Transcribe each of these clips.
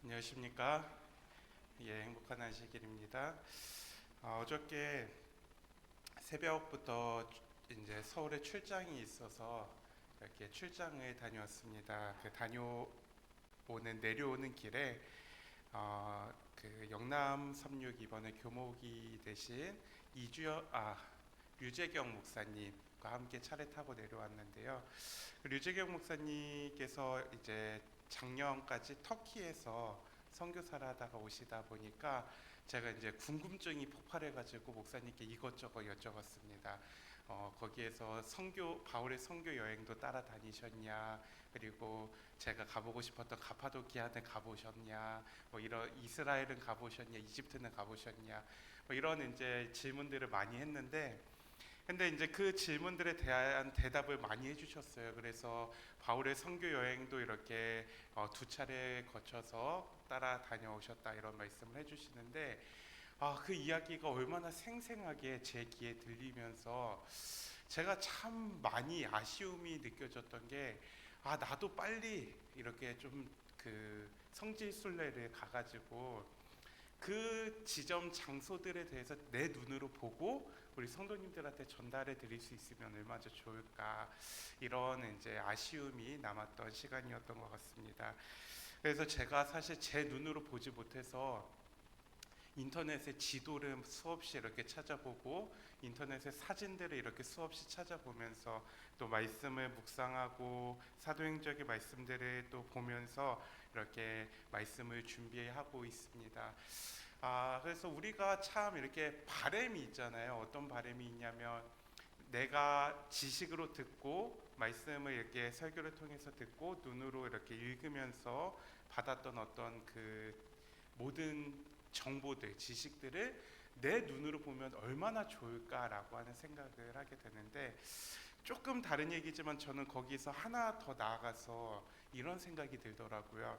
안녕하십니까? 예, 행복한 안식일입니다. 어저께 새벽부터 이제 서울에 출장이 있어서 이렇게 출장을 다녀왔습니다. 그 내려오는 길에 그 영남 36 이번에 교목이 되신 류재경 목사님과 함께 차를 타고 내려왔는데요. 그 류재경 목사님께서 이제 작년까지 터키에서 선교사를 하다가 오시다 보니까 제가 이제 궁금증이 폭발해가지고 목사님께 이것저것 여쭤봤습니다. 거기에서 바울의 선교 여행도 따라다니셨냐, 그리고 제가 가보고 싶었던 가파도키아는 가보셨냐, 뭐 이런 이스라엘은 가보셨냐, 이집트는 가보셨냐, 뭐 이런 이제 질문들을 많이 했는데, 근데 이제 그 질문들에 대한 대답을 많이 해주셨어요. 그래서 바울의 선교 여행도 이렇게 두 차례 거쳐서 따라 다녀오셨다 이런 말씀을 해주시는데, 그 이야기가 얼마나 생생하게 제 귀에 들리면서 제가 참 많이 아쉬움이 느껴졌던 게, 나도 빨리 이렇게 좀 그 성지순례를 가가지고 그 지점 장소들에 대해서 내 눈으로 보고 우리 성도님들한테 전달해 드릴 수 있으면 얼마나 좋을까, 이런 이제 아쉬움이 남았던 시간이었던 것 같습니다. 그래서 제가 사실 제 눈으로 보지 못해서 인터넷에 지도를 수없이 이렇게 찾아보고 인터넷에 사진들을 이렇게 수없이 찾아보면서 또 말씀을 묵상하고 사도행적의 말씀들을 또 보면서 이렇게 말씀을 준비하고 있습니다. 그래서 우리가 참 이렇게 바램이 있잖아요. 어떤 바램이 있냐면, 내가 지식으로 듣고 말씀을 이렇게 설교를 통해서 듣고 눈으로 이렇게 읽으면서 받았던 어떤 그 모든 정보들, 지식들을 내 눈으로 보면 얼마나 좋을까라고 하는 생각을 하게 되는데, 조금 다른 얘기지만 저는 거기서 하나 더 나아가서 이런 생각이 들더라고요.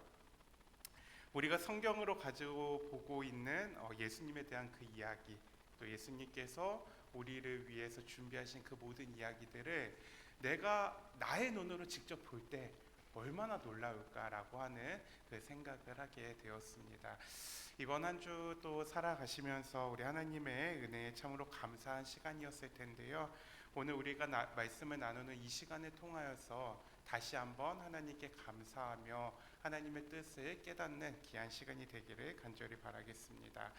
우리가 성경으로 가지고 보고 있는 예수님에 대한 그 이야기, 또 예수님께서 우리를 위해서 준비하신 그 모든 이야기들을 내가 나의 눈으로 직접 볼 때 얼마나 놀라울까라고 하는 그 생각을 하게 되었습니다. 이번 한 주 또 살아가시면서 우리 하나님의 은혜에 참으로 감사한 시간이었을 텐데요. 오늘 우리가 말씀을 나누는 이 시간을 통하여서 다시 한번 하나님께 감사하며 하나님의 뜻을 깨닫는 귀한 시간이 되기를 간절히 바라겠습니다.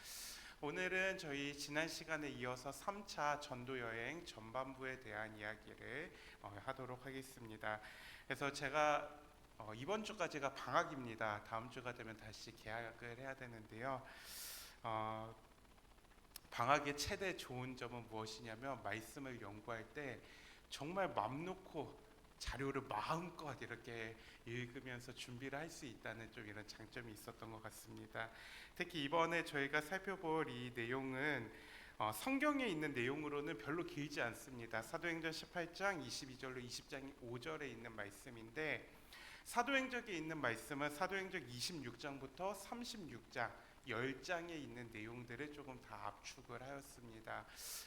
오늘은 저희 지난 시간에 이어서 3차 전도여행 전반부에 대한 이야기를 하도록 하겠습니다. 그래서 제가 이번 주까지가 방학입니다. 다음 주가 되면 다시 개학을 해야 되는데요. 방학의 최대 좋은 점은 무엇이냐면, 말씀을 연구할 때 정말 맘 놓고 자료를 마음껏 이렇게 읽으면서 준비를 할 수 있다는 좀 이런 장점이 있었던 것 같습니다. 특히 이번에 저희가 살펴볼 이 내용은 성경에 있는 내용으로는 별로 길지 않습니다. 사도행전 18장 22절로 20장 5절에 있는 말씀인데, 사도행전에 있는 말씀은 사도행전 26장부터 36장 10장에 있는 내용들을 조금 다 압축을 하였습니다.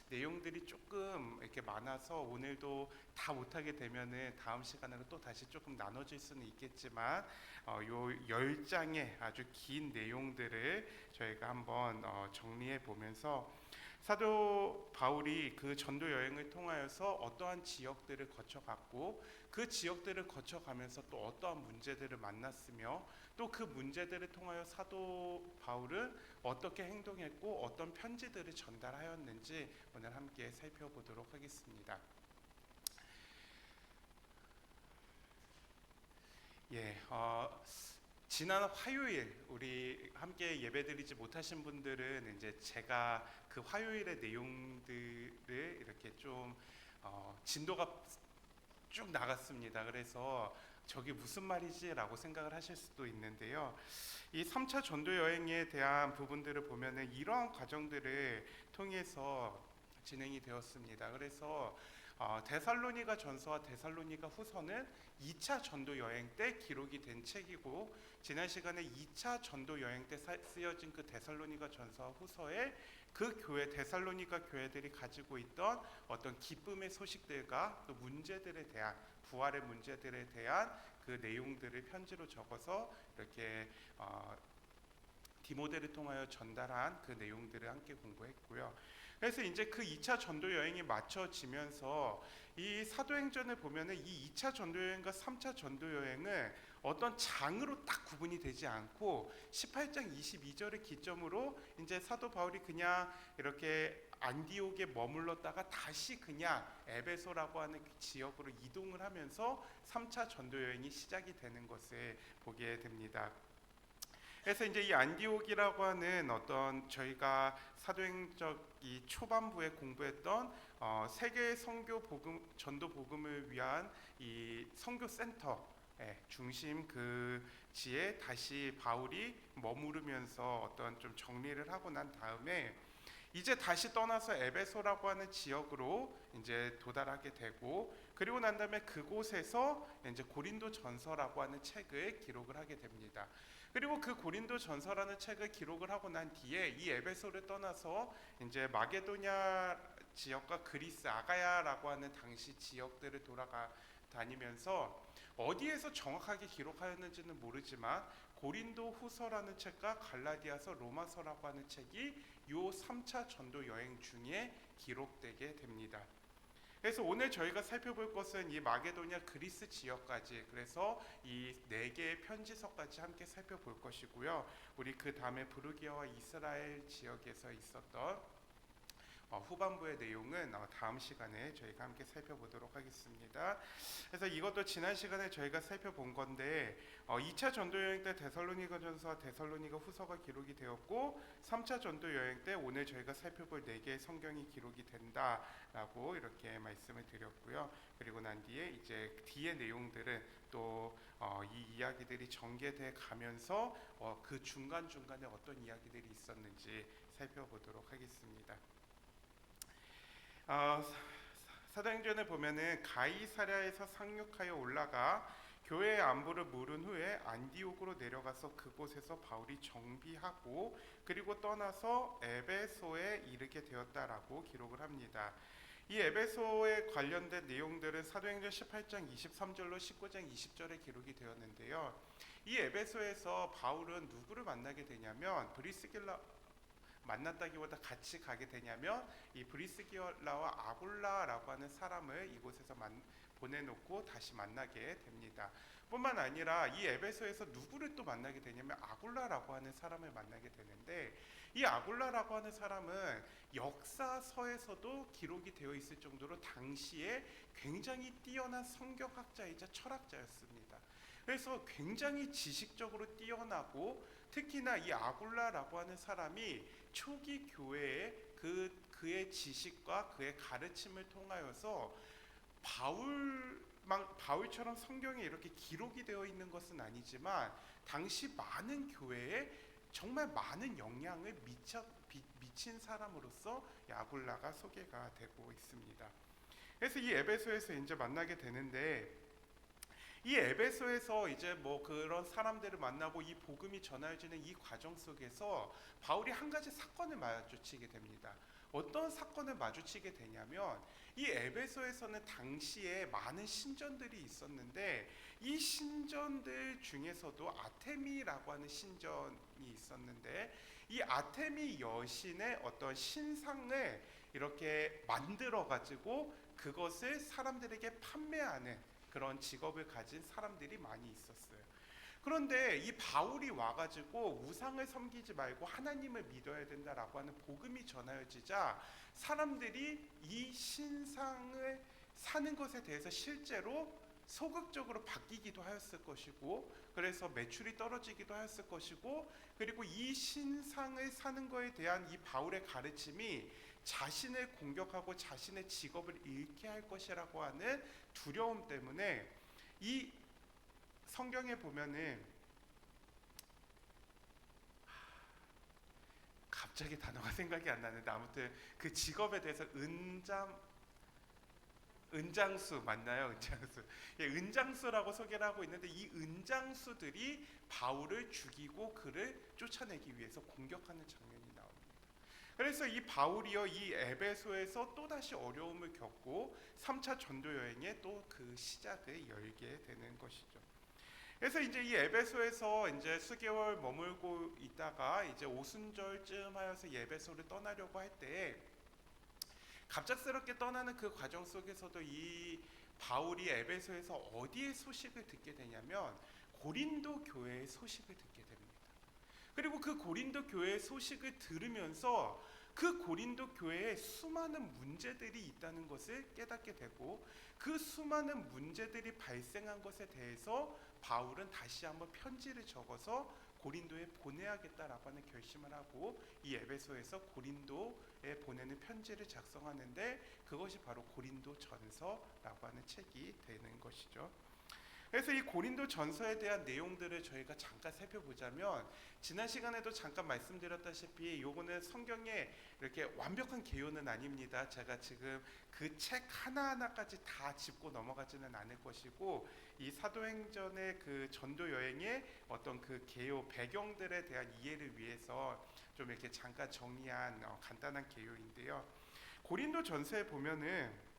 내용들이 조금 이렇게 많아서 오늘도 다 못하게 되면은 다음 시간으로 또 다시 조금 나눠질 수는 있겠지만, 요 10장의 아주 긴 내용들을 저희가 한번 정리해 보면서 사도 바울이 그 전도 여행을 통하여서 어떠한 지역들을 거쳐갔고, 그 지역들을 거쳐가면서 또 어떠한 문제들을 만났으며, 또 그 문제들을 통하여 사도 바울은 어떻게 행동했고 어떤 편지들을 전달하였는지 오늘 함께 살펴보도록 하겠습니다. 예, 지난 화요일 우리 함께 예배드리지 못하신 분들은 이제 제가 그 화요일의 내용들을 이렇게 좀 진도가 쭉 나갔습니다. 그래서 저게 무슨 말이지라고 생각을 하실 수도 있는데요. 이 3차 전도 여행에 대한 부분들을 보면은 이러한 과정들을 통해서 진행이 되었습니다. 그래서 데살로니가 전서와 데살로니가 후서는 2차 전도 여행 때 기록이 된 책이고, 지난 시간에 2차 전도 여행 때 쓰여진 그 데살로니가 전서와 후서에 그 교회 데살로니가 교회들이 가지고 있던 어떤 기쁨의 소식들과 또 문제들에 대한, 부활의 문제들에 대한 그 내용들을 편지로 적어서 이렇게 디모데를 통하여 전달한 그 내용들을 함께 공부했고요. 그래서 이제 그 2차 전도 여행이 마쳐지면서 이 사도행전을 보면은 이 2차 전도 여행과 3차 전도 여행은 어떤 장으로 딱 구분이 되지 않고 18장 22절을 기점으로 이제 사도 바울이 그냥 이렇게 안디옥에 머물렀다가 다시 그냥 에베소라고 하는 그 지역으로 이동을 하면서 3차 전도 여행이 시작이 되는 것을 보게 됩니다. 그래서 이제 이 안디옥이라고 하는 어떤 저희가 사도행전 이 초반부에 공부했던 세계 선교 복음 전도 복음을 위한 이 선교 센터 중심 그 지에 다시 바울이 머무르면서 어떤 좀 정리를 하고 난 다음에 이제 다시 떠나서 에베소라고 하는 지역으로 이제 도달하게 되고, 그리고 난 다음에 그곳에서 이제 고린도 전서라고 하는 책을 기록을 하게 됩니다. 그리고 그 고린도 전서라는 책을 기록을 하고 난 뒤에 이 에베소를 떠나서 이제 마게도냐 지역과 그리스 아가야라고 하는 당시 지역들을 돌아가 다니면서 어디에서 정확하게 기록하였는지는 모르지만 고린도 후서라는 책과 갈라디아서 로마서라고 하는 책이 요 3차 전도 여행 중에 기록되게 됩니다. 그래서 오늘 저희가 살펴볼 것은 이 마게도냐 그리스 지역까지, 그래서 이 4개의 편지서까지 함께 살펴볼 것이고요. 우리 그 다음에 부르기아와 이스라엘 지역에서 있었던 후반부의 내용은 다음 시간에 저희가 함께 살펴보도록 하겠습니다. 그래서 이것도 지난 시간에 저희가 살펴본 건데 2차 전도 여행 때 데살로니가전서와 데살로니가 후서가 기록이 되었고 3차 전도 여행 때 오늘 저희가 살펴볼 4개의 성경이 기록이 된다라고 이렇게 말씀을 드렸고요. 그리고 난 뒤에 이제 뒤의 내용들은 또 이 이야기들이 전개돼 가면서 그 중간중간에 어떤 이야기들이 있었는지 살펴보도록 하겠습니다. 사도행전을 보면은 가이사랴에서 상륙하여 올라가 교회의 안부를 물은 후에 안디옥으로 내려가서 그곳에서 바울이 정비하고 그리고 떠나서 에베소에 이르게 되었다라고 기록을 합니다. 이 에베소에 관련된 내용들은 사도행전 18장 23절로 19장 20절에 기록이 되었는데요. 이 에베소에서 바울은 누구를 만나게 되냐면 브리스길라 만났다기보다 같이 가게 되냐면 이 브리스길라와 아굴라라고 하는 사람을 이곳에서 보내놓고 다시 만나게 됩니다. 뿐만 아니라 이 에베소에서 누구를 또 만나게 되냐면 아굴라라고 하는 사람을 만나게 되는데, 이 아굴라라고 하는 사람은 역사서에서도 기록이 되어 있을 정도로 당시에 굉장히 뛰어난 성경학자이자 철학자였습니다. 그래서 굉장히 지식적으로 뛰어나고, 특히나 이 아굴라라고 하는 사람이 초기 교회의 그의 지식과 그의 가르침을 통하여서 바울처럼 성경에 이렇게 기록이 되어 있는 것은 아니지만 당시 많은 교회에 정말 많은 영향을 미친 사람으로서 아굴라가 소개가 되고 있습니다. 그래서 이 에베소에서 이제 만나게 되는데, 이 에베소에서 이제 뭐 그런 사람들을 만나고 이 복음이 전해지는 이 과정 속에서 바울이 한 가지 사건을 마주치게 됩니다. 어떤 사건을 마주치게 되냐면, 이 에베소에서는 당시에 많은 신전들이 있었는데 이 신전들 중에서도 아테미라고 하는 신전이 있었는데, 이 아테미 여신의 어떤 신상을 이렇게 만들어 가지고 그것을 사람들에게 판매하는 그런 직업을 가진 사람들이 많이 있었어요. 그런데 이 바울이 와가지고 우상을 섬기지 말고 하나님을 믿어야 된다라고 하는 복음이 전하여지자 사람들이 이 신상을 사는 것에 대해서 실제로 소극적으로 바뀌기도 하였을 것이고, 그래서 매출이 떨어지기도 하였을 것이고, 그리고 이 신상을 사는 것에 대한 이 바울의 가르침이 자신을 공격하고 자신의 직업을 잃게 할 것이라고 하는 두려움 때문에 이 성경에 보면은 갑자기 단어가 생각이 안 나는데, 아무튼 그 직업에 대해서 은장수 맞나요? 은장수. 예, 은장수라고 소개를 하고 있는데, 이 은장수들이 바울을 죽이고 그를 쫓아내기 위해서 공격하는 장면이 나옵니다. 그래서 이 바울이요, 이 에베소에서 또다시 어려움을 겪고 3차 전도 여행의 또 그 시작을 열게 되는 것이죠. 그래서 이제 이 에베소에서 이제 수개월 머물고 있다가 이제 오순절쯤 하여서 이 에베소를 떠나려고 할 때 갑작스럽게 떠나는 그 과정 속에서도 이 바울이 에베소에서 어디에 소식을 듣게 되냐면 고린도 교회의 소식을 듣게 됩니다. 그리고 그 고린도 교회의 소식을 들으면서 그 고린도 교회에 수많은 문제들이 있다는 것을 깨닫게 되고 그 수많은 문제들이 발생한 것에 대해서 바울은 다시 한번 편지를 적어서 고린도에 보내야겠다라고 하는 결심을 하고 이 에베소에서 고린도에 보내는 편지를 작성하는데 그것이 바로 고린도 전서라고 하는 책이 되는 것이죠. 그래서 이 고린도 전서에 대한 내용들을 저희가 잠깐 살펴보자면 지난 시간에도 잠깐 말씀드렸다시피 요거는 성경에 이렇게 완벽한 개요는 아닙니다. 제가 지금 그 책 하나하나까지 다 짚고 넘어가지는 않을 것이고 이 사도행전의 그 전도 여행의 어떤 그 개요 배경들에 대한 이해를 위해서 좀 이렇게 잠깐 정리한 간단한 개요인데요. 고린도 전서에 보면은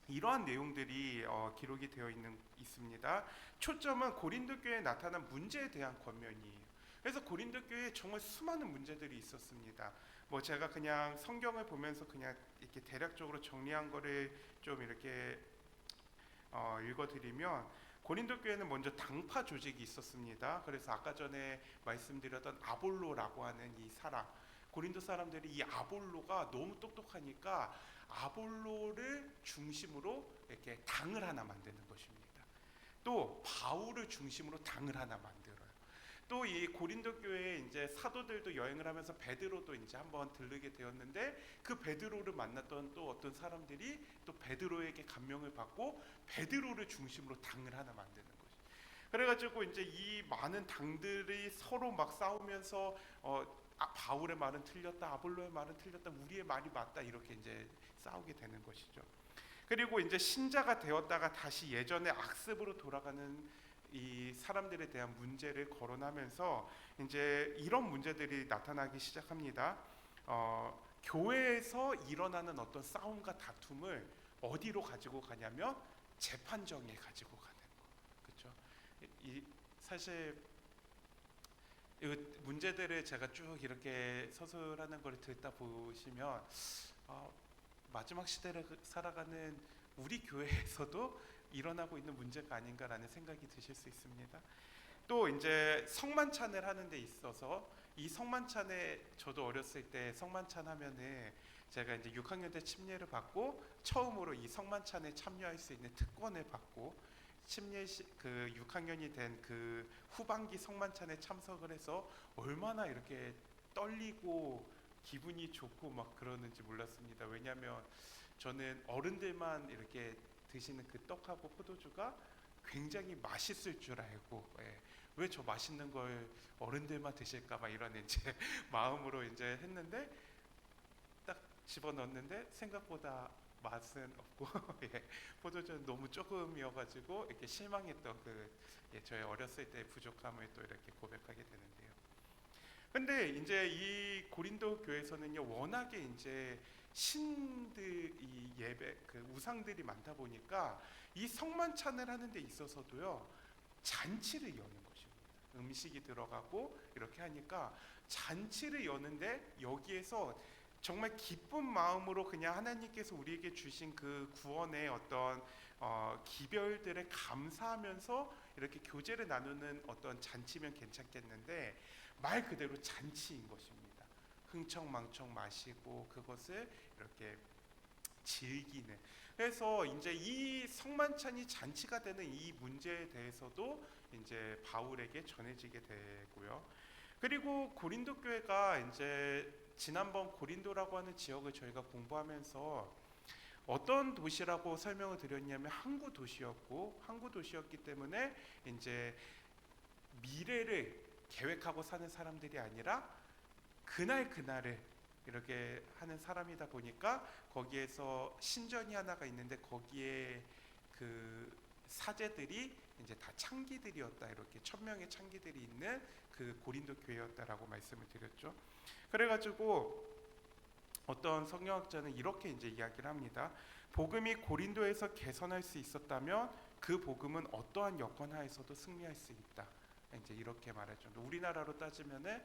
이러한 내용들이 기록이 되어 있습니다. 초점은 고린도 교회에 나타난 문제에 대한 권면이에요. 그래서 고린도 교회에 정말 수많은 문제들이 있었습니다. 뭐 제가 그냥 성경을 보면서 그냥 이렇게 대략적으로 정리한 거를 좀 이렇게 읽어드리면 고린도 교회는 먼저 당파 조직이 있었습니다. 그래서 아까 전에 말씀드렸던 아볼로라고 하는 이 사람, 고린도 사람들이 이 아볼로가 너무 똑똑하니까 아볼로를 중심으로 이렇게 당을 하나 만드는 것입니다. 또 바울을 중심으로 당을 하나 만들어요. 또 이 고린도 교회에 이제 사도들도 여행을 하면서 베드로도 이제 한번 들르게 되었는데 그 베드로를 만났던 또 어떤 사람들이 또 베드로에게 감명을 받고 베드로를 중심으로 당을 하나 만드는 거죠. 그래가지고 이제 이 많은 당들이 서로 막 싸우면서 바울의 말은 틀렸다, 아볼로의 말은 틀렸다, 우리의 말이 맞다 이렇게 이제 싸우게 되는 것이죠. 그리고 이제 신자가 되었다가 다시 예전의 악습으로 돌아가는 이 사람들에 대한 문제를 거론하면서 이제 이런 문제들이 나타나기 시작합니다. 교회에서 일어나는 어떤 싸움과 다툼을 어디로 가지고 가냐면 재판정에 가지고 가는 거, 그렇죠? 이 사실 이 문제들을 제가 쭉 이렇게 서술하는 걸 듣다 보시면 마지막 시대를 살아가는 우리 교회에서도 일어나고 있는 문제가 아닌가라는 생각이 드실 수 있습니다. 또 이제 성만찬을 하는 데 있어서 이 성만찬에 저도 어렸을 때 성만찬 하면은 제가 이제 6학년 때 침례를 받고 처음으로 이 성만찬에 참여할 수 있는 특권을 받고 침례 그 6학년이 된 그 후반기 성만찬에 참석을 해서 얼마나 이렇게 떨리고 기분이 좋고 막 그러는지 몰랐습니다. 왜냐하면 저는 어른들만 이렇게 드시는 그 떡하고 포도주가 굉장히 맛있을 줄 알고 왜 저 맛있는 걸 어른들만 드실까 막 이런 이제 마음으로 이제 했는데 딱 집어 넣었는데 생각보다 맛은 없고 포도주는 너무 조금이어가지고 이렇게 실망했던 저의 어렸을 때의 부족함을 또 이렇게 고백하게 되는데요. 근데 이제 이 고린도 교회에서는요 워낙에 이제 신들 이 예배 그 우상들이 많다 보니까 이 성만찬을 하는 데 있어서도요 잔치를 여는 것입니다. 음식이 들어가고 이렇게 하니까 잔치를 여는데 여기에서 정말 기쁜 마음으로 그냥 하나님께서 우리에게 주신 그 구원의 어떤 기별들에 감사하면서 이렇게 교제를 나누는 어떤 잔치면 괜찮겠는데 말 그대로 잔치인 것입니다. 흥청망청 마시고 그것을 이렇게 즐기는. 그래서 이제 이 성만찬이 잔치가 되는 이 문제에 대해서도 이제 바울에게 전해지게 되고요. 그리고 고린도 교회가 이제 지난번 고린도라고 하는 지역을 저희가 공부하면서 어떤 도시라고 설명을 드렸냐면 항구 도시였고 항구 도시였기 때문에 이제 미래를 계획하고 사는 사람들이 아니라 그날 그날을 이렇게 하는 사람이다 보니까 거기에서 신전이 하나가 있는데 거기에 그 사제들이 이제 다 창기들이었다 이렇게 1000명의 창기들이 있는 그 고린도 교회였다라고 말씀을 드렸죠. 그래가지고 어떤 성경학자는 이렇게 이제 이야기를 합니다. 복음이 고린도에서 개선할 수 있었다면 그 복음은 어떠한 여건 하에서도 승리할 수 있다. 이제 이렇게 말했죠. 우리나라로 따지면은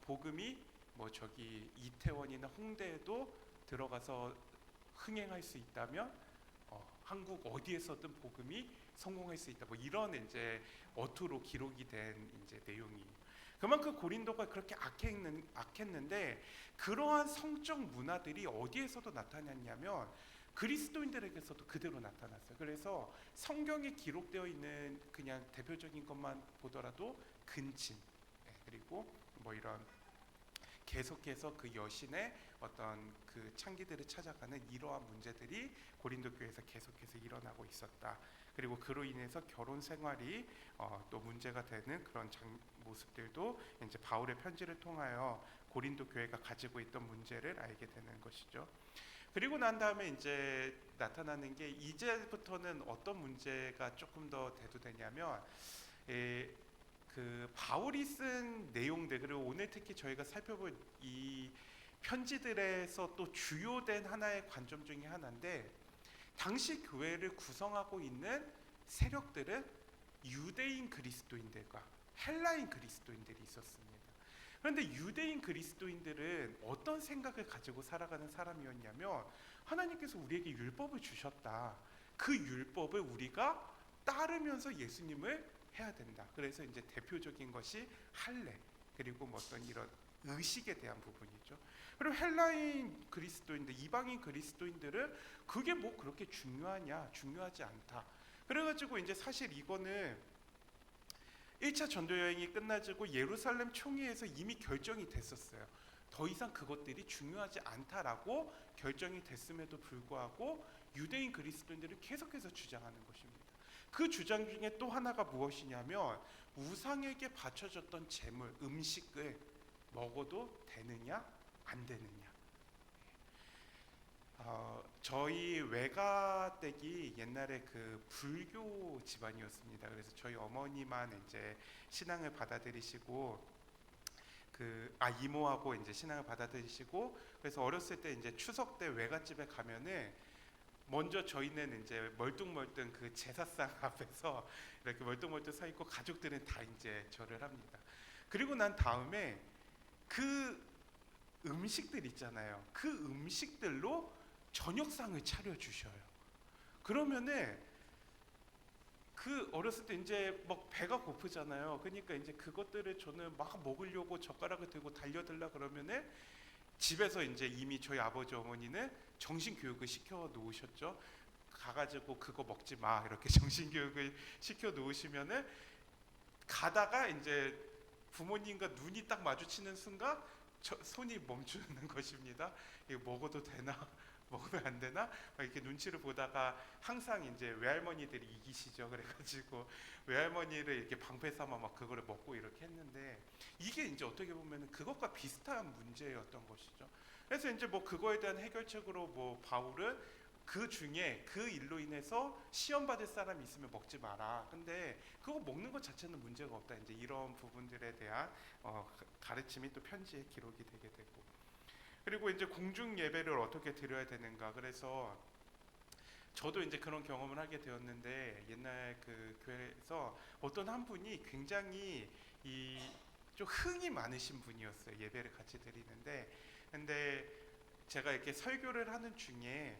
복음이 뭐 저기 이태원이나 홍대에도 들어가서 흥행할 수 있다면 한국 어디에서든 복음이 성공할 수 있다. 뭐 이런 이제 어투로 기록이 된 이제 내용이. 그만큼 고린도가 그렇게 악했는데 그러한 성적 문화들이 어디에서도 나타났냐면 그리스도인들에게서도 그대로 나타났어요. 그래서 성경에 기록되어 있는 그냥 대표적인 것만 보더라도 근친, 그리고 뭐 이런 계속해서 그 여신의 어떤 그 창기들을 찾아가는 이러한 문제들이 고린도 교회에서 계속해서 일어나고 있었다. 그리고 그로 인해서 결혼 생활이 또 문제가 되는 그런 모습들도 이제 바울의 편지를 통하여 고린도 교회가 가지고 있던 문제를 알게 되는 것이죠. 그리고 난 다음에 이제 나타나는 게 이제부터는 어떤 문제가 조금 더 대두되냐면 그 바울이 쓴 내용들, 그리고 오늘 특히 저희가 살펴볼 이 편지들에서 또 주요된 하나의 관점 중에 하나인데, 당시 교회를 구성하고 있는 세력들은 유대인 그리스도인들과 헬라인 그리스도인들이 있었습니다. 그런데 유대인 그리스도인들은 어떤 생각을 가지고 살아가는 사람이었냐면, 하나님께서 우리에게 율법을 주셨다. 그 율법을 우리가 따르면서 예수님을 해야 된다. 그래서 이제 대표적인 것이 할례, 그리고 뭐 어떤 이런 의식에 대한 부분이죠. 그리고 헬라인 그리스도인들, 이방인 그리스도인들은 그게 뭐 그렇게 중요하냐? 중요하지 않다. 그래가지고 이제 사실 이거는 1차 전도 여행이 끝나지고 예루살렘 총회에서 이미 결정이 됐었어요. 더 이상 그것들이 중요하지 않다라고 결정이 됐음에도 불구하고 유대인 그리스도인들은 계속해서 주장하는 것입니다. 그 주장 중에 또 하나가 무엇이냐면, 우상에게 바쳐졌던 제물, 음식을 먹어도 되느냐 안 되느냐. 저희 외가댁이 옛날에 그 불교 집안이었습니다. 그래서 저희 어머니만 이제 신앙을 받아들이시고 이모하고 이제 신앙을 받아들이시고, 그래서 어렸을 때 이제 추석 때 외갓집에 가면은 먼저 저희는 이제 멀뚱멀뚱 그 제사상 앞에서 이렇게 멀뚱멀뚱 서 있고, 가족들은 다 이제 절을 합니다. 그리고 난 다음에 그 음식들 있잖아요. 그 음식들로 저녁상을 차려 주셔요. 그러면은 그 어렸을 때 이제 막 배가 고프잖아요. 그러니까 이제 그것들을 저는 막 먹으려고 젓가락을 들고 달려들라 그러면은 집에서 이제 이미 저희 아버지 어머니는 정신 교육을 시켜 놓으셨죠. 가가지고 그거 먹지 마 이렇게 정신 교육을 시켜 놓으시면은, 가다가 이제 부모님과 눈이 딱 마주치는 순간 손이 멈추는 것입니다. 이거 먹어도 되나? 먹으면 안 되나? 이렇게 눈치를 보다가 항상 이제 외할머니들이 이기시죠. 그래가지고 외할머니를 이렇게 방패 삼아 막 그거를 먹고 이렇게 했는데, 이게 이제 어떻게 보면 그것과 비슷한 문제였던 것이죠. 그래서 이제 뭐 그거에 대한 해결책으로 뭐 바울은 그 중에 그 일로 인해서 시험 받을 사람이 있으면 먹지 마라. 근데 그거 먹는 것 자체는 문제가 없다. 이제 이런 부분들에 대한 가르침이 또 편지에 기록이 되게 되고, 그리고 이제 공중 예배를 어떻게 드려야 되는가. 그래서 저도 이제 그런 경험을 하게 되었는데, 옛날 그 교회에서 어떤 한 분이 굉장히 좀 흥이 많으신 분이었어요. 예배를 같이 드리는데, 근데 제가 이렇게 설교를 하는 중에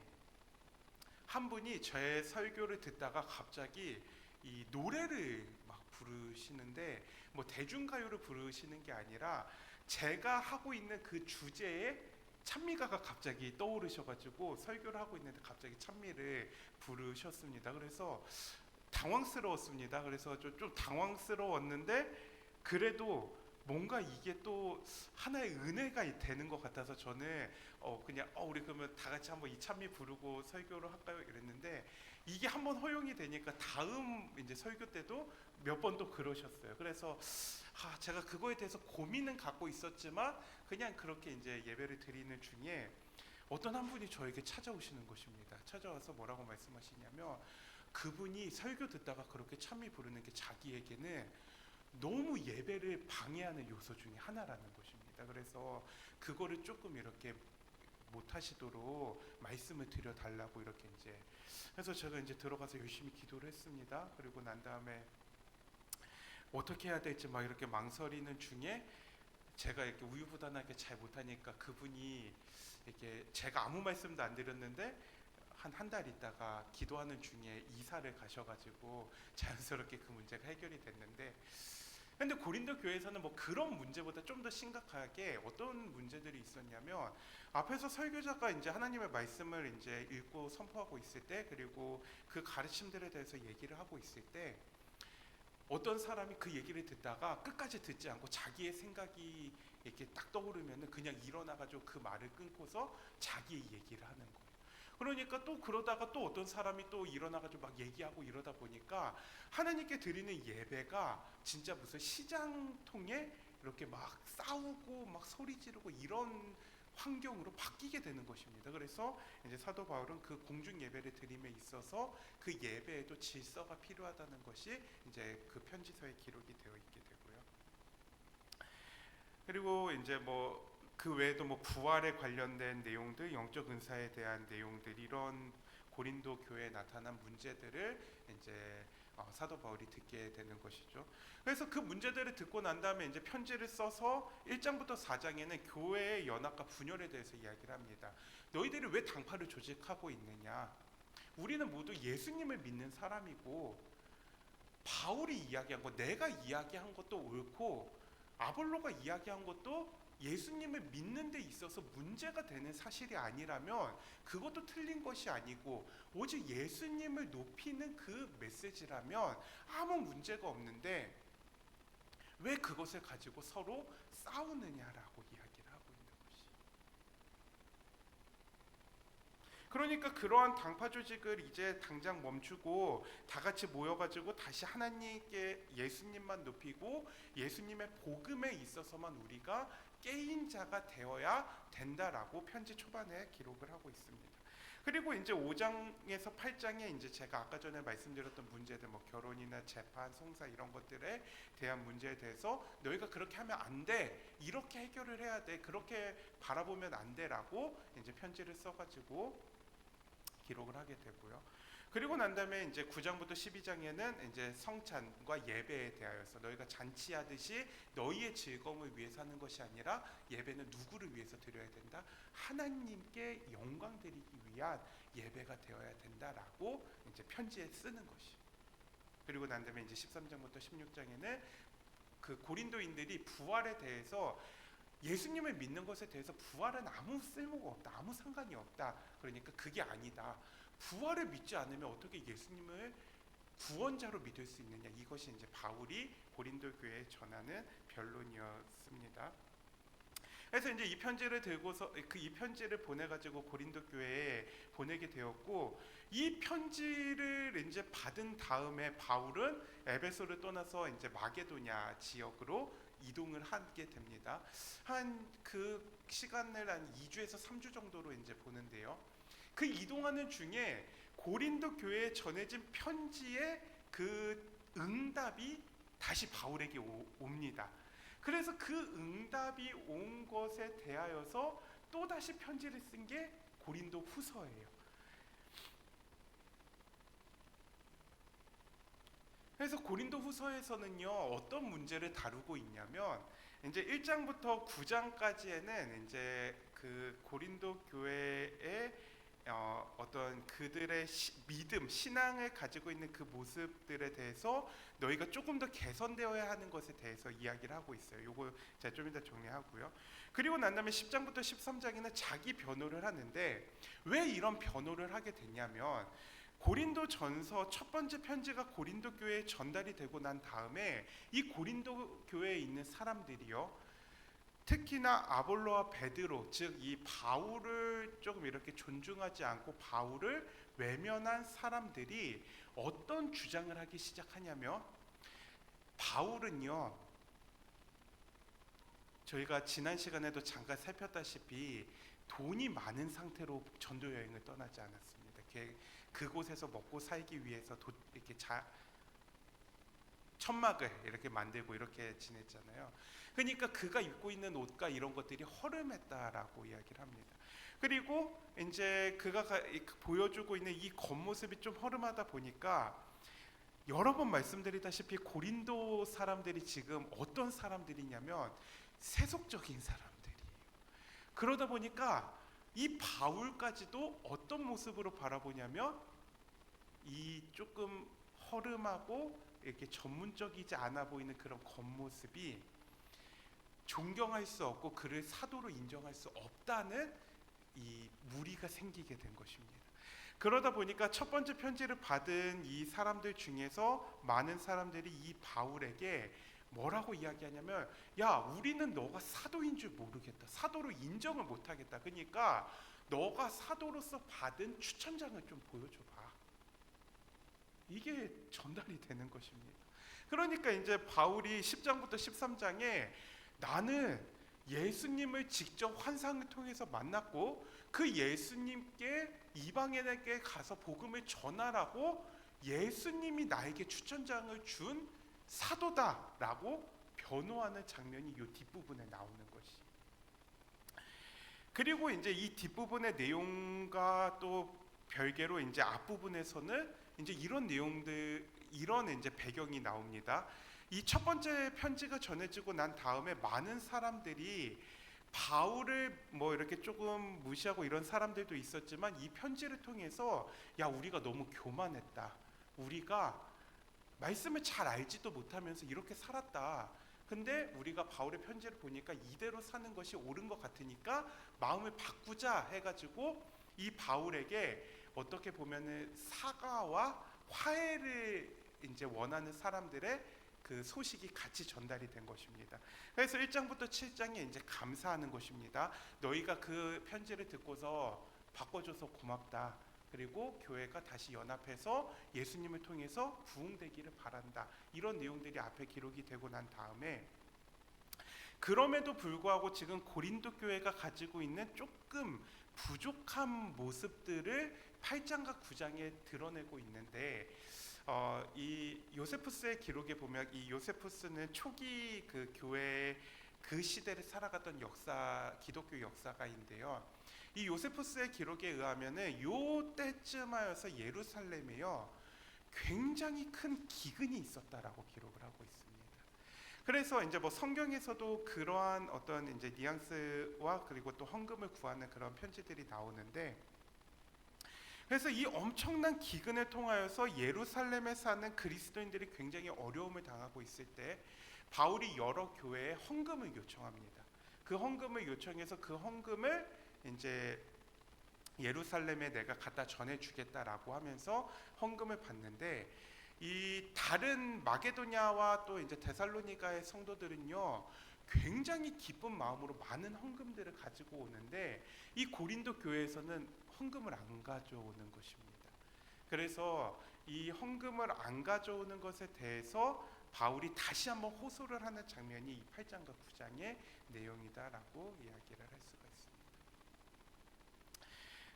한 분이 제 설교를 듣다가 갑자기 이 노래를 막 부르시는데, 뭐 대중가요를 부르시는 게 아니라 제가 하고 있는 그 주제에 찬미가가 갑자기 떠오르셔가지고 설교를 하고 있는데 갑자기 찬미를 부르셨습니다. 그래서 당황스러웠습니다. 그래서 좀 당황스러웠는데, 그래도 뭔가 이게 또 하나의 은혜가 되는 것 같아서 저는 그냥 우리 그러면 다 같이 한번 이 찬미 부르고 설교를 할까요? 이랬는데, 이게 한번 허용이 되니까 다음 이제 설교 때도 몇 번 또 그러셨어요. 그래서 제가 그거에 대해서 고민은 갖고 있었지만 그냥 그렇게 이제 예배를 드리는 중에 어떤 한 분이 저에게 찾아오시는 것입니다. 찾아와서 뭐라고 말씀하시냐면, 그분이 설교 듣다가 그렇게 찬미 부르는 게 자기에게는 너무 예배를 방해하는 요소 중에 하나라는 것입니다. 그래서 그거를 조금 이렇게 못하시도록 말씀을 드려달라고 이렇게 이제, 그래서 제가 이제 들어가서 열심히 기도를 했습니다. 그리고 난 다음에 어떻게 해야 될지 막 이렇게 망설이는 중에 제가 이렇게 우유부단하게 잘 못하니까 그분이 이렇게, 제가 아무 말씀도 안 드렸는데 한 달 있다가 기도하는 중에 이사를 가셔가지고 자연스럽게 그 문제가 해결이 됐는데, 근데 고린도 교회에서는 뭐 그런 문제보다 좀 더 심각하게 어떤 문제들이 있었냐면, 앞에서 설교자가 이제 하나님의 말씀을 이제 읽고 선포하고 있을 때, 그리고 그 가르침들에 대해서 얘기를 하고 있을 때, 어떤 사람이 그 얘기를 듣다가 끝까지 듣지 않고 자기의 생각이 이렇게 딱 떠오르면은 그냥 일어나가지고 그 말을 끊고서 자기의 얘기를 하는 거예요. 그러니까 또 그러다가 또 어떤 사람이 또 일어나가지고 막 얘기하고 이러다 보니까 하나님께 드리는 예배가 진짜 무슨 시장통에 이렇게 막 싸우고 막 소리 지르고 이런 환경으로 바뀌게 되는 것입니다. 그래서 이제 사도 바울은 그 공중 예배를 드림에 있어서 그 예배에도 질서가 필요하다는 것이 이제 그 편지서에 기록이 되어 있게 되고요. 그리고 이제 뭐 그 외에도 뭐 부활에 관련된 내용들, 영적 은사에 대한 내용들, 이런 고린도 교회에 나타난 문제들을 이제 사도 바울이 듣게 되는 것이죠. 그래서 그 문제들을 듣고 난 다음에 이제 편지를 써서 1장부터 4장에는 교회의 연합과 분열에 대해서 이야기를 합니다. 너희들이 왜 당파를 조직하고 있느냐? 우리는 모두 예수님을 믿는 사람이고, 바울이 이야기한 것, 내가 이야기한 것도 옳고 아볼로가 이야기한 것도 예수님을 믿는 데 있어서 문제가 되는 사실이 아니라면 그것도 틀린 것이 아니고 오직 예수님을 높이는 그 메시지라면 아무 문제가 없는데 왜 그것을 가지고 서로 싸우느냐라고 이야기를 하고 있는 것이. 그러니까 그러한 당파 조직을 이제 당장 멈추고 다 같이 모여가지고 다시 하나님께 예수님만 높이고 예수님의 복음에 있어서만 우리가 깨인 자가 되어야 된다라고 편지 초반에 기록을 하고 있습니다. 그리고 이제 5장에서 8장에 이제 제가 아까 전에 말씀드렸던 문제들, 뭐 결혼이나 재판, 송사 이런 것들에 대한 문제에 대해서 너희가 그렇게 하면 안 돼, 이렇게 해결을 해야 돼, 그렇게 바라보면 안 돼라고 이제 편지를 써가지고 기록을 하게 되고요. 그리고 난 다음에 이제 9장부터 12장에는 이제 성찬과 예배에 대하여서 너희가 잔치하듯이 너희의 즐거움을 위해서 하는 것이 아니라 예배는 누구를 위해서 드려야 된다? 하나님께 영광 드리기 위한 예배가 되어야 된다라고 이제 편지에 쓰는 것이. 그리고 난 다음에 이제 13장부터 16장에는 그 고린도인들이 부활에 대해서 예수님을 믿는 것에 대해서 부활은 아무 쓸모가 없다, 아무 상관이 없다. 그러니까 그게 아니다. 부활을 믿지 않으면 어떻게 예수님을 구원자로 믿을 수 있느냐, 이것이 이제 바울이 고린도 교회에 전하는 변론이었습니다. 그래서 이제 이 편지를 들고서 이 편지를 보내가지고 고린도 교회에 보내게 되었고, 이 편지를 이제 받은 다음에 바울은 에베소를 떠나서 이제 마게도냐 지역으로 이동을 하게 됩니다. 한 그 시간을 한 2주에서 3주 정도로 이제 보는데요. 그 이동하는 중에 고린도 교회에 전해진 편지의 그 응답이 다시 바울에게 옵니다. 그래서 그 응답이 온 것에 대하여서 또다시 편지를 쓴 게 고린도 후서예요. 그래서 고린도 후서에서는요, 어떤 문제를 다루고 있냐면, 이제 1장부터 9장까지에는 이제 그 고린도 교회의 어떤 그들의 믿음, 신앙을 가지고 있는 그 모습들에 대해서 너희가 조금 더 개선되어야 하는 것에 대해서 이야기를 하고 있어요. 요거 제가 좀 이따 정리하고요. 그리고 난 다음에 10장부터 13장에는 자기 변호를 하는데, 왜 이런 변호를 하게 됐냐면, 고린도 전서 첫 번째 편지가 고린도 교회에 전달이 되고 난 다음에 이 고린도 교회에 있는 사람들이요, 특히나 아볼로와 베드로, 즉 이 바울을 조금 이렇게 존중하지 않고 바울을 외면한 사람들이 어떤 주장을 하기 시작하냐면, 바울은요, 저희가 지난 시간에도 잠깐 살폈다시피 돈이 많은 상태로 전도 여행을 떠나지 않았습니다. 그곳에서 먹고 살기 위해서 이렇게 천막을 이렇게 만들고 이렇게 지냈잖아요. 그러니까 그가 입고 있는 옷과 이런 것들이 허름했다라고 이야기를 합니다. 그리고 이제 그가 보여주고 있는 이 겉모습이 좀 허름하다 보니까 여러 번 말씀드리다시피 고린도 사람들이 지금 어떤 사람들이냐면 세속적인 사람들이에요. 그러다 보니까 이 바울까지도 어떤 모습으로 바라보냐면 이 조금 허름하고 이렇게 전문적이지 않아 보이는 그런 겉모습이 존경할 수 없고 그를 사도로 인정할 수 없다는 이 무리가 생기게 된 것입니다. 그러다 보니까 첫 번째 편지를 받은 이 사람들 중에서 많은 사람들이 이 바울에게 뭐라고 이야기하냐면, 야, 우리는 너가 사도인 줄 모르겠다, 사도로 인정을 못하겠다, 그러니까 너가 사도로서 받은 추천장을 좀 보여줘봐. 이게 전달이 되는 것입니다. 그러니까 이제 바울이 10장부터 13장에 나는 예수님을 직접 환상을 통해서 만났고 그 예수님께 이방인에게 가서 복음을 전하라고 예수님이 나에게 추천장을 준 사도다라고 변호하는 장면이 이 뒷부분에 나오는 것이. 그리고 이제 이 뒷부분의 내용과 또 별개로 이제 앞부분에서는 이제 이런 내용들, 이런 이제 배경이 나옵니다. 이 첫 번째 편지가 전해지고 난 다음에 많은 사람들이 바울을 뭐 이렇게 조금 무시하고 이런 사람들도 있었지만 이 편지를 통해서 야, 우리가 너무 교만했다, 우리가 말씀을 잘 알지도 못하면서 이렇게 살았다, 근데 우리가 바울의 편지를 보니까 이대로 사는 것이 옳은 것 같으니까 마음을 바꾸자 해가지고 이 바울에게 어떻게 보면은 사과와 화해를 이제 원하는 사람들의 그 소식이 같이 전달이 된 것입니다. 그래서 1장부터 7장에 이제 감사하는 것입니다. 너희가 그 편지를 듣고서 바꿔줘서 고맙다, 그리고 교회가 다시 연합해서 예수님을 통해서 부흥되기를 바란다, 이런 내용들이 앞에 기록이 되고 난 다음에 그럼에도 불구하고 지금 고린도 교회가 가지고 있는 조금 부족한 모습들을 8장과 9장에 드러내고 있는데 이 요세푸스의 기록에 보면 이 요세푸스는 초기 그 교회 그 시대를 살아갔던 기독교 역사가인데요. 이 요세푸스의 기록에 의하면은 요 때쯤하여서 예루살렘에요 굉장히 큰 기근이 있었다라고 기록을 하고 있습니다. 그래서 이제 뭐 성경에서도 그러한 어떤 이제 뉘앙스와 그리고 또 헌금을 구하는 그런 편지들이 나오는데, 그래서 이 엄청난 기근을 통하여서 예루살렘에 사는 그리스도인들이 굉장히 어려움을 당하고 있을 때 바울이 여러 교회에 헌금을 요청합니다. 그 헌금을 요청해서 그 헌금을 이제 예루살렘에 내가 갖다 전해주겠다라고 하면서 헌금을 받는데, 이 다른 마게도냐와 또 이제 데살로니가의 성도들은요 굉장히 기쁜 마음으로 많은 헌금들을 가지고 오는데 이 고린도 교회에서는 헌금을 안 가져오는 것입니다. 그래서 이 헌금을 안 가져오는 것에 대해서 바울이 다시 한번 호소를 하는 장면이 이 8장과 9장의 내용이다라고 이야기를 할 수가 있습니다.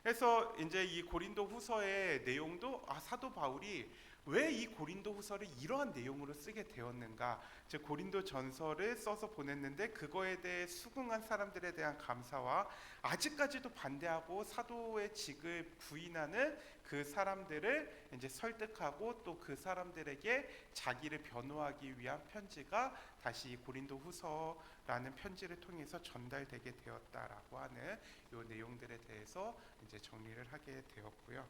그래서 이제 이 고린도 후서의 내용도 사도 바울이 왜 이 고린도 후서를 이러한 내용으로 쓰게 되었는가, 즉 고린도 전서를 써서 보냈는데 그거에 대해 수긍한 사람들에 대한 감사와 아직까지도 반대하고 사도의 직을 부인하는 그 사람들을 이제 설득하고 또 그 사람들에게 자기를 변호하기 위한 편지가 다시 고린도 후서라는 편지를 통해서 전달되게 되었다라고 하는 이 내용들에 대해서 이제 정리를 하게 되었고요.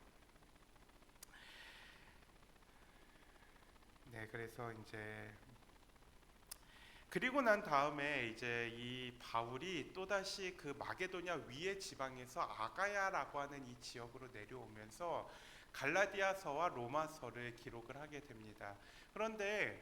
네, 그래서 이제 그리고 난 다음에 이제 이 바울이 또다시 그 마게도냐 위의 지방에서 아가야라고 하는 이 지역으로 내려오면서 갈라디아서와 로마서를 기록을 하게 됩니다. 그런데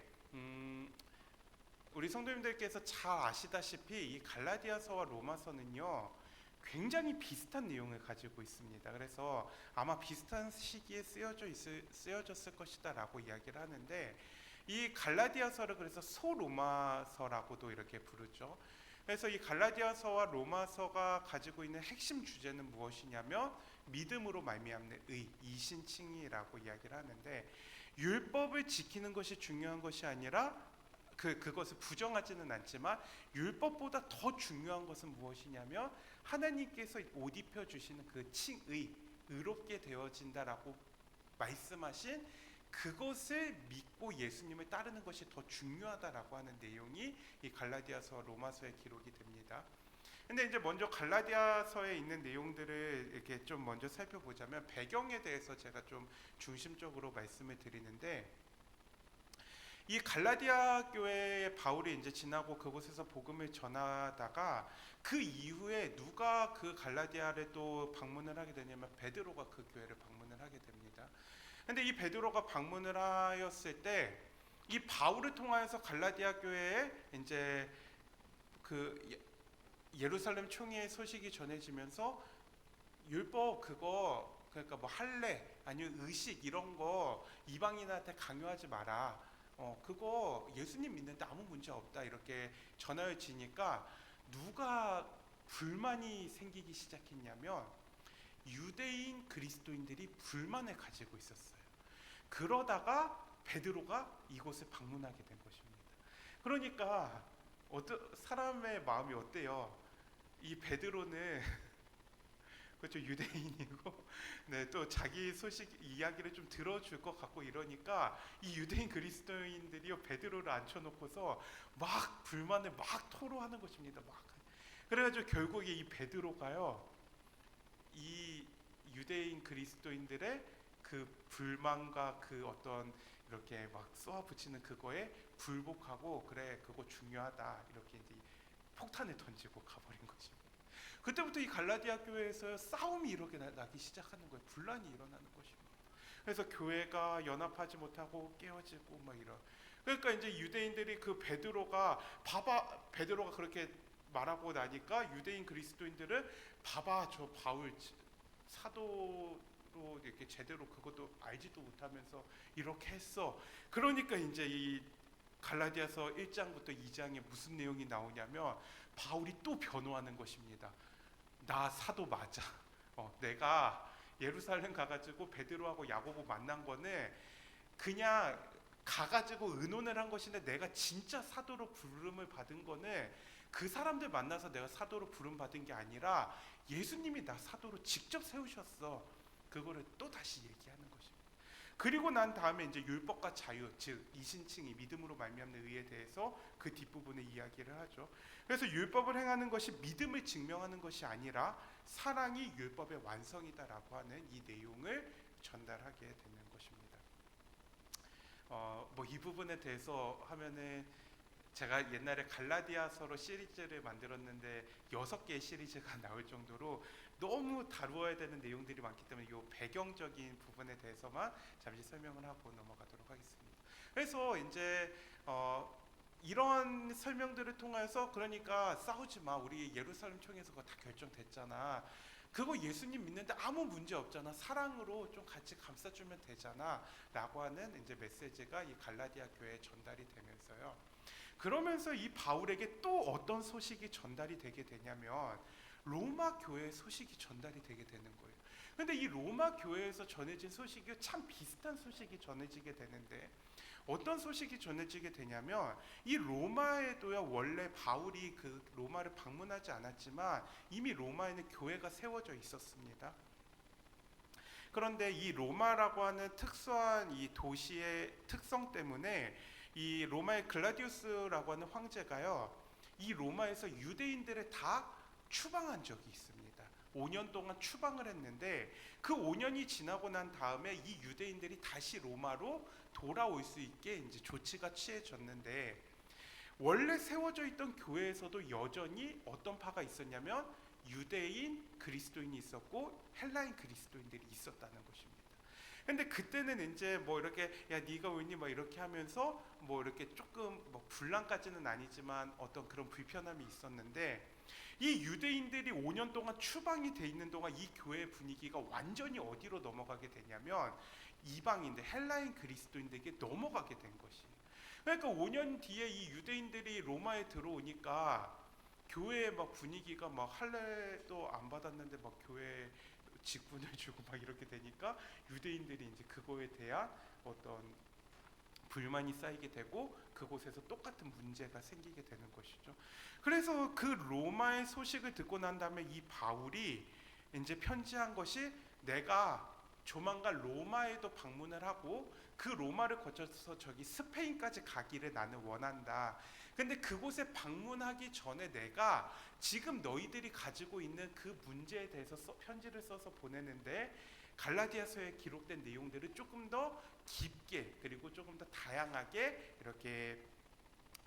우리 성도님들께서 잘 아시다시피 이 갈라디아서와 로마서는요 굉장히 비슷한 내용을 가지고 있습니다. 그래서 아마 비슷한 시기에 쓰여졌을 것이다 라고 이야기를 하는데, 이 갈라디아서를 그래서 소로마서라고도 이렇게 부르죠. 그래서 이 갈라디아서와 로마서가 가지고 있는 핵심 주제는 무엇이냐면 믿음으로 말미암는 의, 이신칭의라고 이야기를 하는데, 율법을 지키는 것이 중요한 것이 아니라 그것을 부정하지는 않지만 율법보다 더 중요한 것은 무엇이냐면 하나님께서 옷 입혀 주시는 그 칭의, 의롭게 되어진다라고 말씀하신 그것을 믿고 예수님을 따르는 것이 더 중요하다라고 하는 내용이 이 갈라디아서 로마서에 기록이 됩니다. 근데 이제 먼저 갈라디아서에 있는 내용들을 이렇게 좀 먼저 살펴보자면 배경에 대해서 제가 좀 중심적으로 말씀을 드리는데, 이 갈라디아 교회에 바울이 이제 지나고 그곳에서 복음을 전하다가 그 이후에 누가 그 갈라디아를 또 방문을 하게 되냐면 베드로가 그 교회를 방문을 하게 됩니다. 근데 이 베드로가 방문을 하였을 때 이 바울을 통하여서 갈라디아 교회에 이제 그 예루살렘 총회의 소식이 전해지면서 율법 그거 그러니까 뭐 할례 아니면 의식 이런 거 이방인한테 강요하지 마라. 그거 예수님 믿는데 아무 문제 없다 이렇게 전하여지니까 누가 불만이 생기기 시작했냐면 유대인 그리스도인들이 불만을 가지고 있었어요. 그러다가 베드로가 이곳을 방문하게 된 것입니다. 그러니까 사람의 마음이 어때요? 이 베드로는 그렇죠, 유대인이고 네, 또 자기 소식 이야기를 좀 들어줄 것 같고 이러니까 이 유대인 그리스도인들이 베드로를 앉혀놓고서 막 불만을 막 토로하는 것입니다. 막 그래가지고 결국에 이 베드로가요 이 유대인 그리스도인들의 그 불만과 그 어떤 이렇게 막 쏘아붙이는 그거에 불복하고 그래 그거 중요하다 이렇게 이제 폭탄을 던지고 가버린 것입니다. 그때부터 이 갈라디아 교회에서 싸움이 이렇게 나기 시작하는 거예요. 분란이 일어나는 것입니다. 그래서 교회가 연합하지 못하고 깨어지고 막 이런. 그러니까 이제 유대인들이 그 베드로가 그렇게 말하고 나니까 유대인 그리스도인들은 봐봐 저 바울 사도로 이렇게 제대로 그것도 알지도 못하면서 이렇게 했어. 그러니까 이제 이 갈라디아서 1장부터 2장에 무슨 내용이 나오냐면 바울이 또 변호하는 것입니다. 나 사도 맞아. 내가 예루살렘 가가지고 베드로하고 야고보 만난 거는 그냥 가가지고 의논을 한 것인데 내가 진짜 사도로 부름을 받은 거는 그 사람들 만나서 내가 사도로 부름 받은 게 아니라 예수님이 나 사도로 직접 세우셨어. 그거를 또 다시 얘기하는 것입니다. 그리고 난 다음에 이제 율법과 자유, 즉 이신칭의 믿음으로 말미암는 의에 대해서 그 뒷부분에 이야기를 하죠. 그래서 율법을 행하는 것이 믿음을 증명하는 것이 아니라 사랑이 율법의 완성이다라고 하는 이 내용을 전달하게 되는 것입니다. 뭐 이 부분에 대해서 하면은 제가 옛날에 갈라디아서로 시리즈를 만들었는데 6개의 시리즈가 나올 정도로 너무 다루어야 되는 내용들이 많기 때문에 이 배경적인 부분에 대해서만 잠시 설명을 하고 넘어가도록 하겠습니다. 그래서 이제 이런 설명들을 통해서 그러니까 싸우지 마. 우리 예루살렘 총회에서 그거 다 결정됐잖아. 그거 예수님 믿는데 아무 문제 없잖아. 사랑으로 좀 같이 감싸주면 되잖아. 라고 하는 이제 메시지가 이 갈라디아 교회에 전달이 되면서요. 그러면서 이 바울에게 또 어떤 소식이 전달이 되게 되냐면 로마 교회의 소식이 전달이 되게 되는 거예요. 근데 이 로마 교회에서 전해진 소식이 참 비슷한 소식이 전해지게 되는데 어떤 소식이 전해지게 되냐면 이 로마에도요 원래 바울이 그 로마를 방문하지 않았지만 이미 로마에는 교회가 세워져 있었습니다. 그런데 이 로마라고 하는 특수한 이 도시의 특성 때문에 이 로마의 글라디우스라고 하는 황제가요 이 로마에서 유대인들을 다 추방한 적이 있습니다. 5년 동안 추방을 했는데 그 5년이 지나고 난 다음에 이 유대인들이 다시 로마로 돌아올 수 있게 이제 조치가 취해졌는데 원래 세워져 있던 교회에서도 여전히 어떤 파가 있었냐면 유대인 그리스도인이 있었고 헬라인 그리스도인들이 있었다는 것입니다. 근데 그때는 이제 뭐 이렇게 야 네가 왜니 막 이렇게 하면서 뭐 이렇게 조금 뭐 분란까지는 아니지만 어떤 그런 불편함이 있었는데 이 유대인들이 5년 동안 추방이 돼 있는 동안 이 교회의 분위기가 완전히 어디로 넘어가게 되냐면 이방인들 헬라인 그리스도인들에게 넘어가게 된 것이에요. 그러니까 5년 뒤에 이 유대인들이 로마에 들어오니까 교회의 막 분위기가 막 할례도 안 받았는데 막 교회 직분을 주고 막 이렇게 되니까 유대인들이 이제 그거에 대한 어떤 불만이 쌓이게 되고 그곳에서 똑같은 문제가 생기게 되는 것이죠. 그래서 그 로마의 소식을 듣고 난 다음에 이 바울이 이제 편지한 것이 내가 조만간 로마에도 방문을 하고 그 로마를 거쳐서 저기 스페인까지 가기를 나는 원한다. 근데 그곳에 방문하기 전에 내가 지금 너희들이 가지고 있는 그 문제에 대해서 편지를 써서 보내는데 갈라디아서에 기록된 내용들을 조금 더 깊게 그리고 조금 더 다양하게 이렇게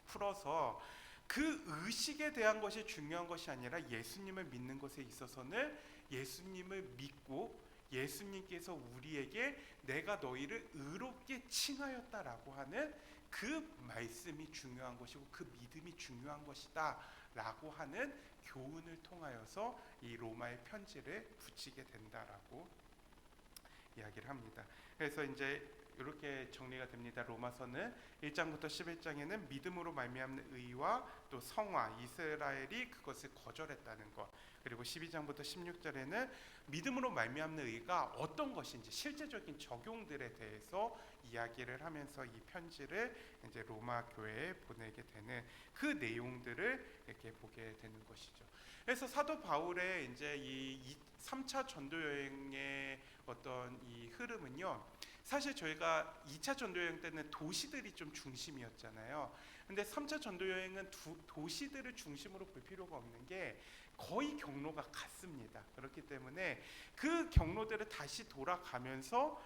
풀어서 그 의식에 대한 것이 중요한 것이 아니라 예수님을 믿는 것에 있어서는 예수님을 믿고 예수님께서 우리에게 내가 너희를 의롭게 칭하였다라고 하는 그 말씀이 중요한 것이고 그 믿음이 중요한 것이다 라고 하는 교훈을 통하여서 이 로마의 편지를 붙이게 된다라고 이야기를 합니다. 그래서 이제 이렇게 정리가 됩니다. 로마서는 1장부터 11장에는 믿음으로 말미암는 의와 또 성화, 이스라엘이 그것을 거절했다는 것, 그리고 12장부터 16절에는 믿음으로 말미암는 의가 어떤 것인지 실제적인 적용들에 대해서 이야기를 하면서 이 편지를 이제 로마 교회에 보내게 되는 그 내용들을 이렇게 보게 되는 것이죠. 그래서 사도 바울의 이제 이 3차 전도 여행의 어떤 이 흐름은요. 사실 저희가 2차 전도 여행 때는 도시들이 좀 중심이었잖아요. 근데 3차 전도 여행은 도시들을 중심으로 볼 필요가 없는 게 거의 경로가 같습니다. 그렇기 때문에 그 경로들을 다시 돌아가면서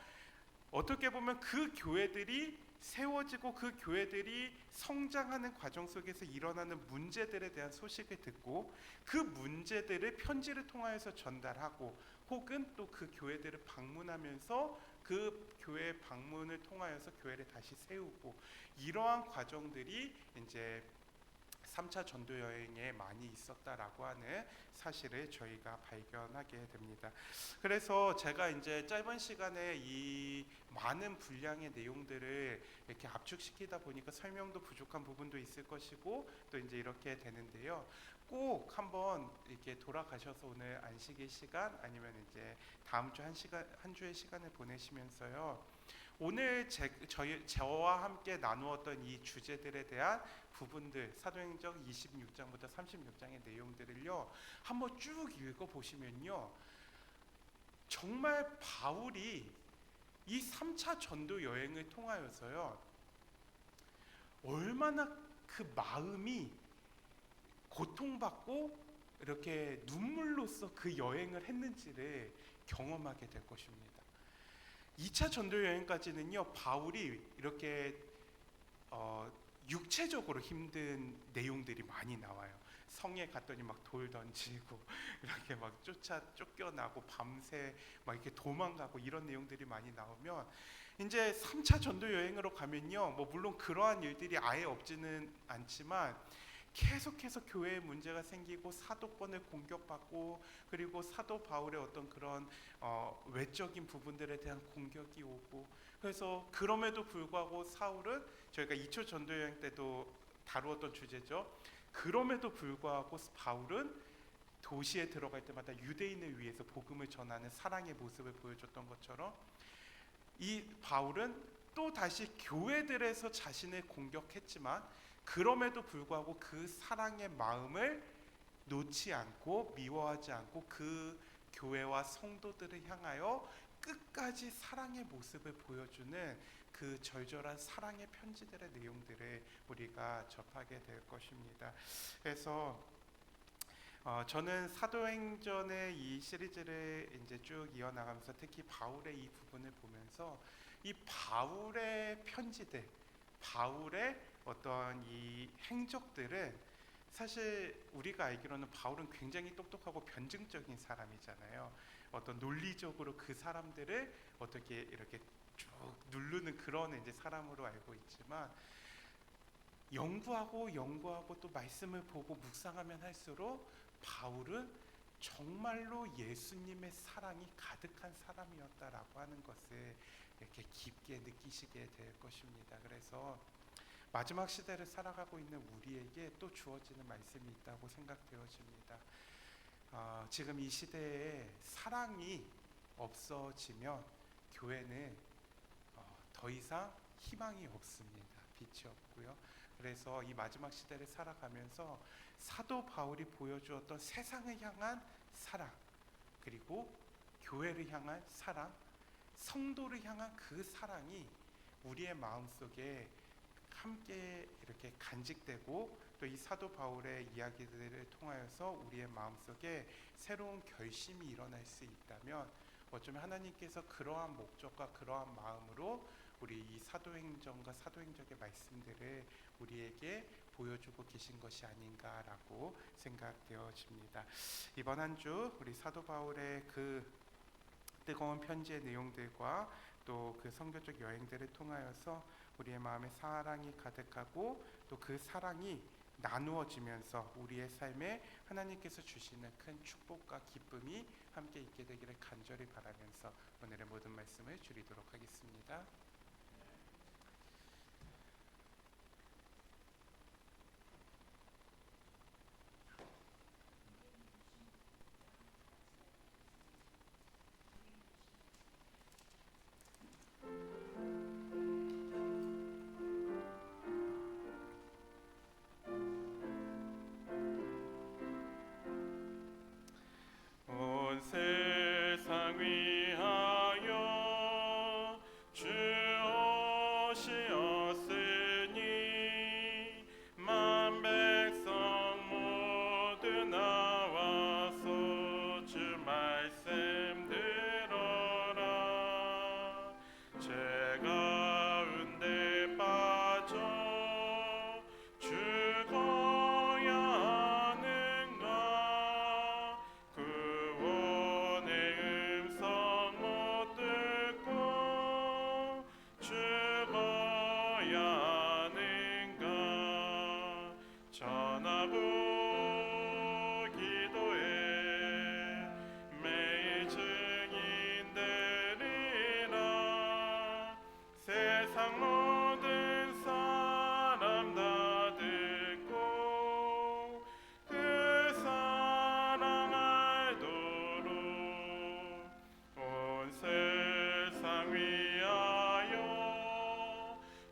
어떻게 보면 그 교회들이 세워지고 그 교회들이 성장하는 과정 속에서 일어나는 문제들에 대한 소식을 듣고 그 문제들을 편지를 통하여서 전달하고 혹은 또 그 교회들을 방문하면서 그 교회 방문을 통하여서 교회를 다시 세우고 이러한 과정들이 이제 3차 전도 여행에 많이 있었다라고 하는 사실을 저희가 발견하게 됩니다. 그래서 제가 이제 짧은 시간에 이 많은 분량의 내용들을 이렇게 압축시키다 보니까 설명도 부족한 부분도 있을 것이고 또 이제 이렇게 되는데요. 꼭 한번 이렇게 돌아가셔서 오늘 안식일 시간 아니면 이제 다음 주 한 주의 시간을 보내시면서요. 오늘 저와 함께 나누었던 이 주제들에 대한 부분들 사도행전 26장부터 36장의 내용들을요 한번 쭉 읽어보시면요 정말 바울이 이 3차 전도 여행을 통하여서요 얼마나 그 마음이 고통받고 이렇게 눈물로써 그 여행을 했는지를 경험하게 될 것입니다. 2차 전도 여행까지는요 바울이 이렇게 육체적으로 힘든 내용들이 많이 나와요. 성에 갔더니 막 돌 던지고 이렇게 막 쫓겨나고 밤새 막 이렇게 도망가고 이런 내용들이 많이 나오면 이제 3차 전도 여행으로 가면요 뭐 물론 그러한 일들이 아예 없지는 않지만 계속해서 교회에 문제가 생기고 사도권을 공격받고 그리고 사도 바울의 어떤 그런 외적인 부분들에 대한 공격이 오고 그래서 그럼에도 불구하고 사울은 저희가 2차 전도 여행 때도 다루었던 주제죠. 그럼에도 불구하고 바울은 도시에 들어갈 때마다 유대인을 위해서 복음을 전하는 사랑의 모습을 보여줬던 것처럼 이 바울은 또 다시 교회들에서 자신을 공격했지만 그럼에도 불구하고 그 사랑의 마음을 놓지 않고 미워하지 않고 그 교회와 성도들을 향하여 끝까지 사랑의 모습을 보여주는 그 절절한 사랑의 편지들의 내용들을 우리가 접하게 될 것입니다. 그래서 저는 사도행전의 이 시리즈를 이제 쭉 이어나가면서 특히 바울의 이 부분을 보면서 이 바울의 편지들, 바울의 어떤 이 행적들은 사실 우리가 알기로는 바울은 굉장히 똑똑하고 변증적인 사람이잖아요. 어떤 논리적으로 그 사람들을 어떻게 이렇게 쭉 누르는 그런 이제 사람으로 알고 있지만 연구하고 또 말씀을 보고 묵상하면 할수록 바울은 정말로 예수님의 사랑이 가득한 사람이었다라고 하는 것을 이렇게 깊게 느끼시게 될 것입니다. 그래서 마지막 시대를 살아가고 있는 우리에게 또 주어지는 말씀이 있다고 생각되어집니다. 지금 이 시대에 사랑이 없어지면 교회는 더 이상 희망이 없습니다. 빛이 없고요. 그래서 이 마지막 시대를 살아가면서 사도 바울이 보여주었던 세상을 향한 사랑, 그리고 교회를 향한 사랑, 성도를 향한 그 사랑이 우리의 마음속에 함께 이렇게 간직되고, 또 이 사도 바울의 이야기들을 통하여서 우리의 마음속에 새로운 결심이 일어날 수 있다면, 어쩌면 하나님께서 그러한 목적과 그러한 마음으로 우리 이 사도행전과 사도행적의 말씀들을 우리에게 보여주고 계신 것이 아닌가라고 생각되어집니다. 이번 한 주 우리 사도 바울의 그 뜨거운 편지의 내용들과 또 그 선교적 여행들을 통하여서 우리의 마음에 사랑이 가득하고, 또 그 사랑이 나누어지면서 우리의 삶에 하나님께서 주시는 큰 축복과 기쁨이 함께 있게 되기를 간절히 바라면서 오늘의 모든 말씀을 줄이도록 하겠습니다. 온 세상 위하여 주 오시었으니 만 백성 모두 나와서 주 말씀 들어라. 죄 가운데 빠져 죽어야 하는가. 구원의 음성 못 듣고 죽어야 하는가. 전하고 기도해 매일 증인 되리라. 세상 모든 사람 다 듣고 그 사랑 알도록 온 세상 위하여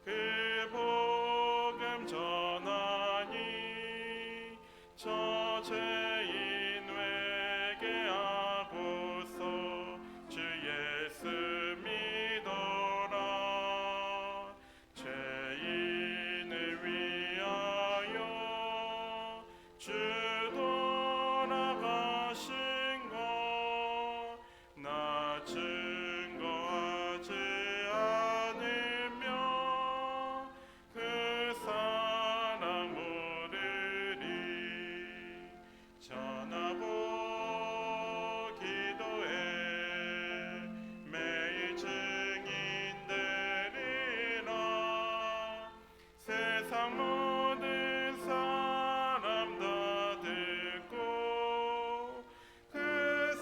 그 복음 전하니 저 죄인 회개하고서 주 예수 믿어라. 죄인을 위하여 주 돌아가신 것 나 증거하지 않으며 그 사랑 모르리. 전하고 기도해 매일 증인 되리라. 세상 모든 사람 다 듣고 그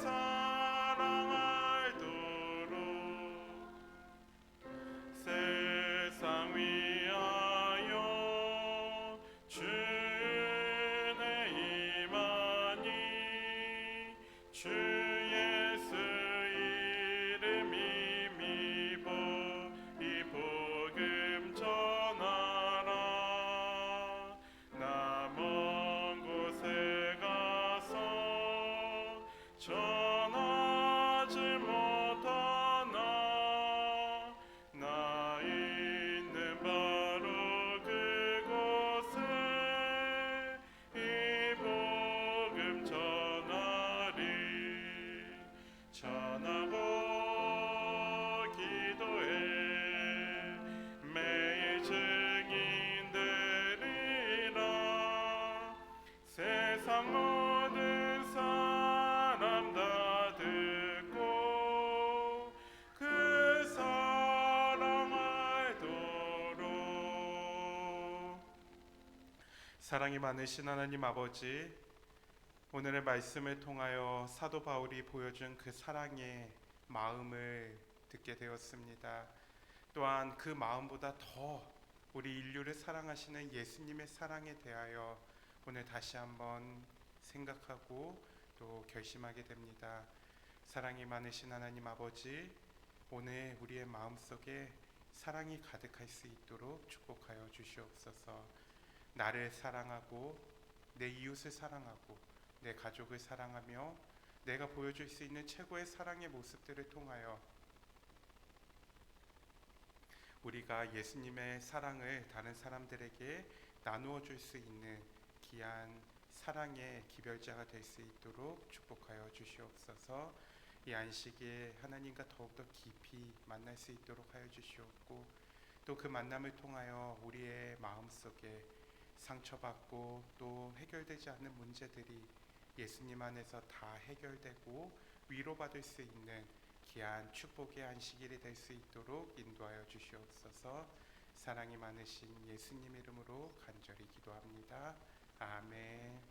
사랑 알도록 세상 위하여 주의 임하니 주 예수 이름 힘입어 이 복음 전하라. 나 먼 곳에 가서 전하지 못하나 나 있는 바로 그곳에 이 복음 전하리. 전하고 기도해 매일 증인 되리라. 세상 모든 사람 다 듣고 그 사랑 알도록. 사랑이 많으신 하나님 아버지, 오늘의 말씀을 통하여 사도 바울이 보여준 그 사랑의 마음을 듣게 되었습니다. 또한 그 마음보다 더 우리 인류를 사랑하시는 예수님의 사랑에 대하여 오늘 다시 한번 생각하고 또 결심하게 됩니다. 사랑이 많으신 하나님 아버지, 오늘 우리의 마음속에 사랑이 가득할 수 있도록 축복하여 주시옵소서. 나를 사랑하고 내 이웃을 사랑하고 내 가족을 사랑하며 내가 보여줄 수 있는 최고의 사랑의 모습들을 통하여 우리가 예수님의 사랑을 다른 사람들에게 나누어 줄 수 있는 귀한 사랑의 기별자가 될 수 있도록 축복하여 주시옵소서. 이 안식에 하나님과 더욱더 깊이 만날 수 있도록 하여 주시옵고, 또 그 만남을 통하여 우리의 마음속에 상처받고 또 해결되지 않는 문제들이 예수님 안에서 다 해결되고 위로받을 수 있는 귀한 축복의 안식일이 될 수 있도록 인도하여 주시옵소서. 사랑이 많으신 예수님 이름으로 간절히 기도합니다. 아멘.